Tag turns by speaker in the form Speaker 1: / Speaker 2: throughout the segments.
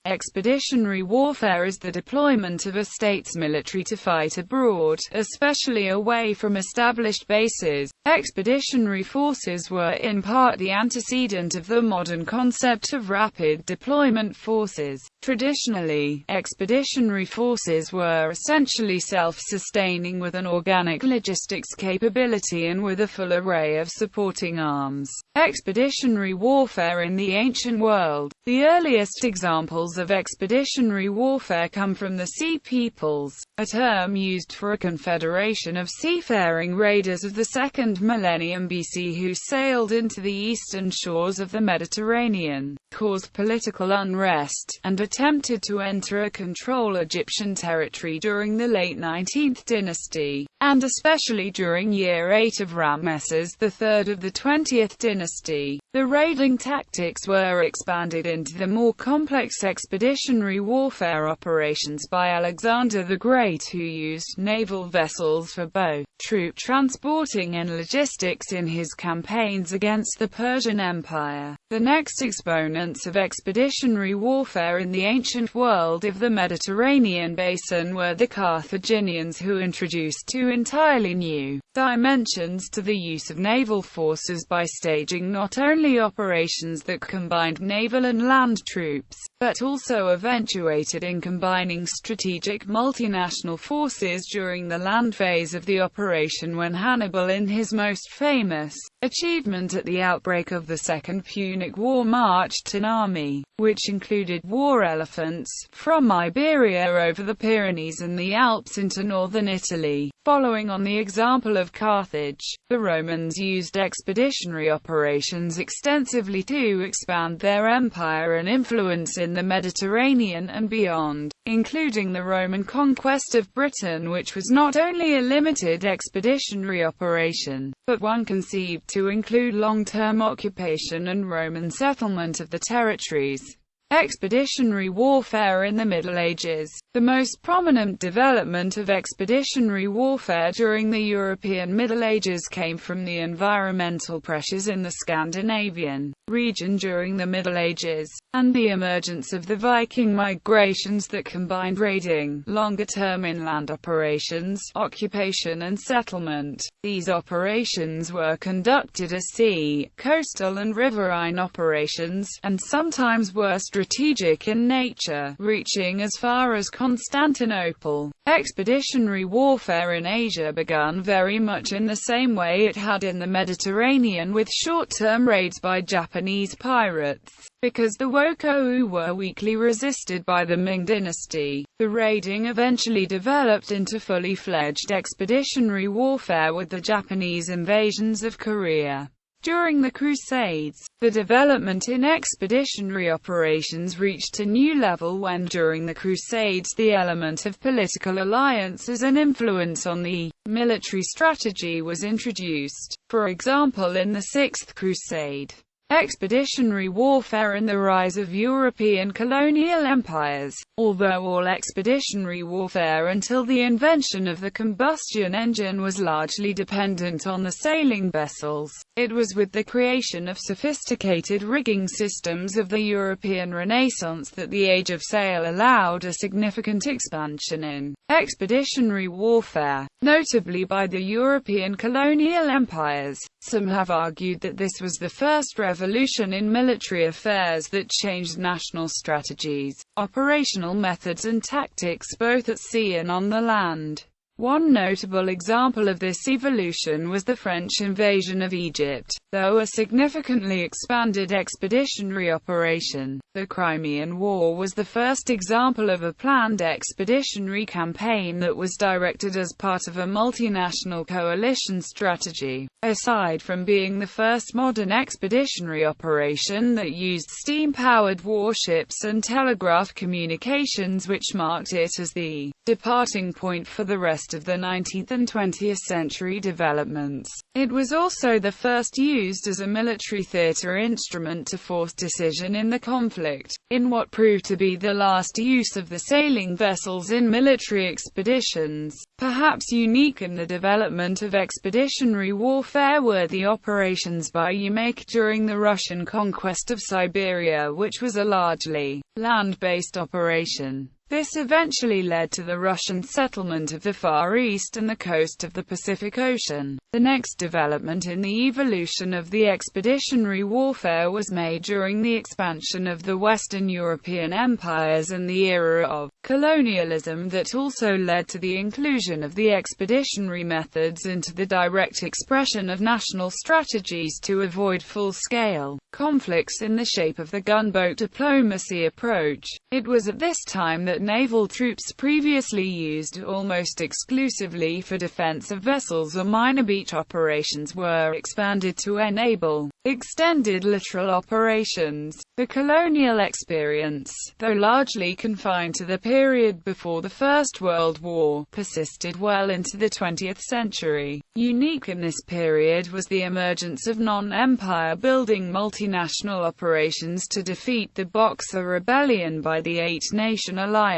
Speaker 1: Expeditionary warfare is the deployment of a state's military to fight abroad, especially away from established bases. Expeditionary forces were in part the antecedent of the modern concept of rapid deployment forces. Traditionally, expeditionary forces were essentially self-sustaining with an organic logistics capability and with a full array of supporting arms. Expeditionary warfare in the ancient world. The earliest examples of expeditionary warfare come from the Sea Peoples, a term used for a confederation of seafaring raiders of the 2nd millennium BC who sailed into the eastern shores of the Mediterranean, caused political unrest, and attempted to enter or control Egyptian territory during the late 19th dynasty, and especially during year 8 of Ramesses III of the 20th dynasty. The raiding tactics were expanded into the more complex expeditionary warfare operations by Alexander the Great, who used naval vessels for both troop transporting and logistics in his campaigns against the Persian Empire. The next exponents of expeditionary warfare in the ancient world of the Mediterranean basin were the Carthaginians, who introduced two entirely new dimensions to the use of naval forces by staging not only operations that combined naval and land troops, but also eventuated in combining strategic multinational forces during the land phase of the operation, when Hannibal, in his most famous achievement at the outbreak of the Second Punic War, marched an army, which included war elephants, from Iberia over the Pyrenees and the Alps into northern Italy. Following on the example of Carthage, the Romans used expeditionary operations extensively to expand their empire and influence in the Mediterranean and beyond, including the Roman conquest of Britain, which was not only a limited expeditionary operation, but one conceived to include long-term occupation and Roman settlement of the territories. Expeditionary warfare in the Middle Ages. The most prominent development of expeditionary warfare during the European Middle Ages came from the environmental pressures in the Scandinavian region during the Middle Ages, and the emergence of the Viking migrations that combined raiding, longer-term inland operations, occupation and settlement. These operations were conducted as sea, coastal and riverine operations, and sometimes were strategic in nature, reaching as far as Constantinople. Expeditionary warfare in Asia began very much in the same way it had in the Mediterranean, with short-term raids by Japanese pirates. Because the Wokou were weakly resisted by the Ming dynasty, the raiding eventually developed into fully fledged expeditionary warfare with the Japanese invasions of Korea. During the Crusades, the development in expeditionary operations reached a new level when, during the Crusades, the element of political alliances and influence on the military strategy was introduced. For example, in the Sixth Crusade, expeditionary warfare and the rise of European colonial empires. Although all expeditionary warfare until the invention of the combustion engine was largely dependent on the sailing vessels, it was with the creation of sophisticated rigging systems of the European Renaissance that the age of sail allowed a significant expansion in expeditionary warfare, notably by the European colonial empires. Some have argued that this was the first revolution in military affairs that changed national strategies, operational methods and tactics both at sea and on the land. One notable example of this evolution was the French invasion of Egypt. Though a significantly expanded expeditionary operation, the Crimean War was the first example of a planned expeditionary campaign that was directed as part of a multinational coalition strategy. Aside from being the first modern expeditionary operation that used steam-powered warships and telegraph communications, which marked it as the departing point for the rest of the 19th and 20th century developments. It was also the first used as a military theater instrument to force decision in the conflict, in what proved to be the last use of the sailing vessels in military expeditions. Perhaps unique in the development of expeditionary warfare were the operations by Yumak during the Russian conquest of Siberia, which was a largely land-based operation. This eventually led to the Russian settlement of the Far East and the coast of the Pacific Ocean. The next development in the evolution of the expeditionary warfare was made during the expansion of the Western European empires and the era of colonialism that also led to the inclusion of the expeditionary methods into the direct expression of national strategies to avoid full-scale conflicts in the shape of the gunboat diplomacy approach. It was at this time that naval troops previously used almost exclusively for defense of vessels or minor beach operations were expanded to enable extended littoral operations. The colonial experience, though largely confined to the period before the First World War, persisted well into the 20th century. Unique in this period was the emergence of non-empire building multinational operations to defeat the Boxer Rebellion by the Eight-Nation Alliance,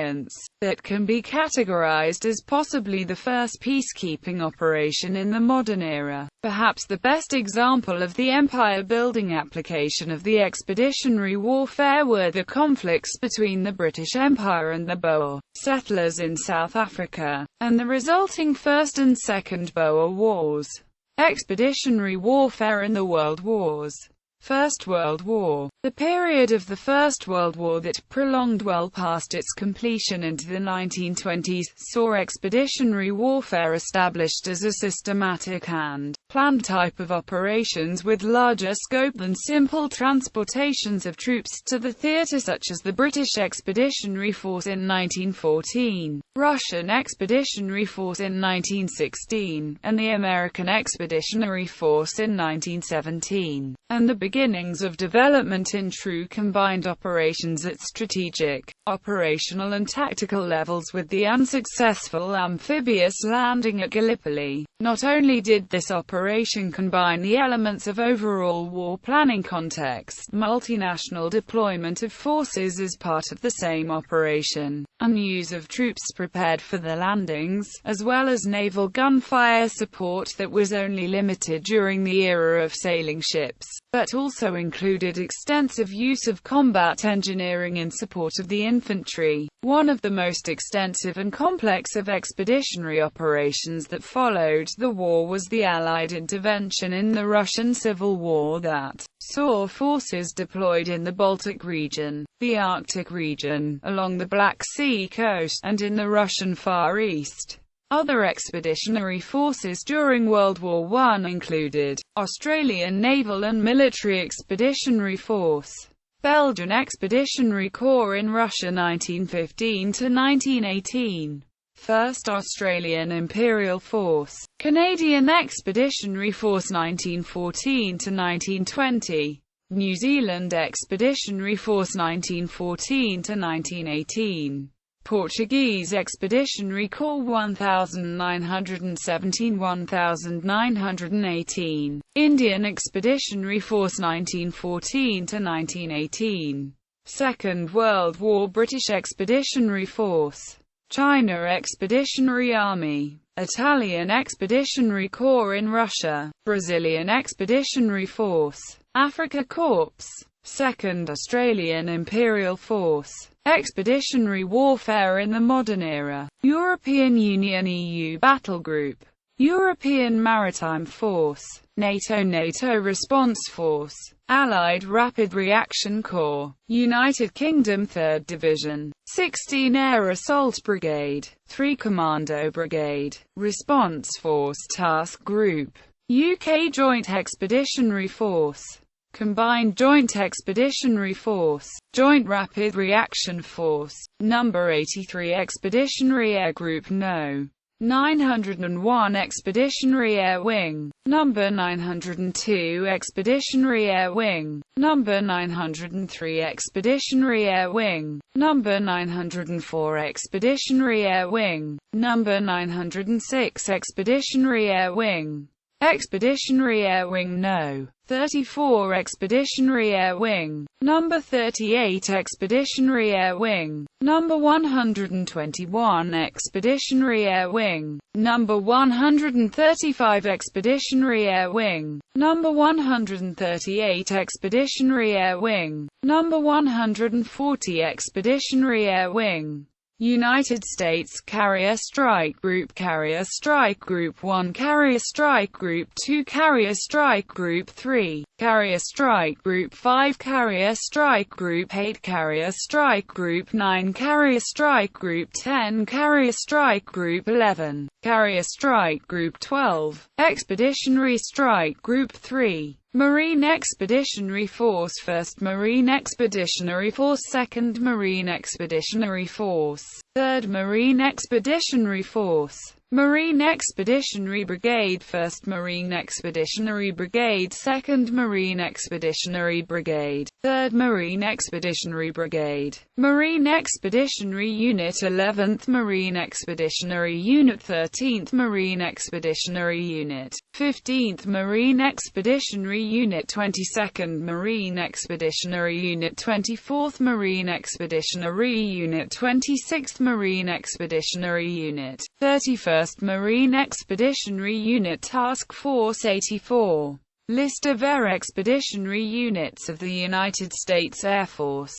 Speaker 1: that can be categorized as possibly the first peacekeeping operation in the modern era. Perhaps the best example of the empire-building application of the expeditionary warfare were the conflicts between the British Empire and the Boer settlers in South Africa, and the resulting First and Second Boer Wars. Expeditionary warfare in the World Wars. First World War. The period of the First World War that prolonged well past its completion into the 1920s, saw expeditionary warfare established as a systematic and planned type of operations with larger scope than simple transportations of troops to the theatre, such as the British Expeditionary Force in 1914, Russian Expeditionary Force in 1916, and the American Expeditionary Force in 1917, and the beginnings of development in true combined operations at strategic, operational and tactical levels with the unsuccessful amphibious landing at Gallipoli. Not only did this operation combine the elements of overall war planning context, multinational deployment of forces as part of the same operation, and use of troops prepared for the landings, as well as naval gunfire support that was only limited during the era of sailing ships, but also included extensive use of combat engineering in support of the infantry. One of the most extensive and complex of expeditionary operations that followed the war was the Allied intervention in the Russian Civil War that saw forces deployed in the Baltic region, the Arctic region, along the Black Sea coast, and in the Russian Far East. Other expeditionary forces during World War I included Australian Naval and Military Expeditionary Force, Belgian Expeditionary Corps in Russia 1915 to 1918, 1st Australian Imperial Force, Canadian Expeditionary Force 1914 to 1920, New Zealand Expeditionary Force 1914 to 1918. Portuguese Expeditionary Corps 1917–1918, Indian Expeditionary Force 1914 to 1918, Second World War British Expeditionary Force, China Expeditionary Army, Italian Expeditionary Corps in Russia, Brazilian Expeditionary Force, Africa Corps, Second Australian Imperial Force. Expeditionary warfare in the modern era. European Union EU Battle Group, European Maritime Force, NATO Response Force, Allied Rapid Reaction Corps, United Kingdom 3rd Division, 16 Air Assault Brigade, 3 Commando Brigade, Response Force Task Group, UK Joint Expeditionary Force, Combined Joint Expeditionary Force, Joint Rapid Reaction Force, Number 83 Expeditionary Air Group No. 901 Expeditionary Air Wing, Number 902 Expeditionary Air Wing, Number 903 Expeditionary Air Wing, Number 904 Expeditionary Air Wing, Number 906 Expeditionary Air Wing. Expeditionary Air Wing No. 34 Expeditionary Air Wing, Number 38 Expeditionary Air Wing, Number 121 Expeditionary Air Wing, Number 135 Expeditionary Air Wing, Number 138 Expeditionary Air Wing, Number 140 Expeditionary Air Wing. United States Carrier Strike Group, Carrier Strike Group 1, Carrier Strike Group 2, Carrier Strike Group 3, Carrier Strike Group 5, Carrier Strike Group 8, Carrier Strike Group 9, Carrier Strike Group 10, Carrier Strike Group 11, Carrier Strike Group 12, Expeditionary Strike Group 3. Marine Expeditionary Force 1st Marine Expeditionary Force 2nd Marine Expeditionary Force 3rd Marine Expeditionary Force Marine Expeditionary Brigade 1st Marine Expeditionary Brigade 2nd Marine Expeditionary Brigade 3rd Marine Expeditionary Brigade Marine Expeditionary Unit 11th Marine Expeditionary Unit 13th Marine Expeditionary Unit 15th Marine Expeditionary Unit 22nd Marine Expeditionary Unit 24th Marine Expeditionary Unit 26th Marine Expeditionary Unit 31st Marine Expeditionary Unit Task Force 84. List of air expeditionary units of the United States Air Force.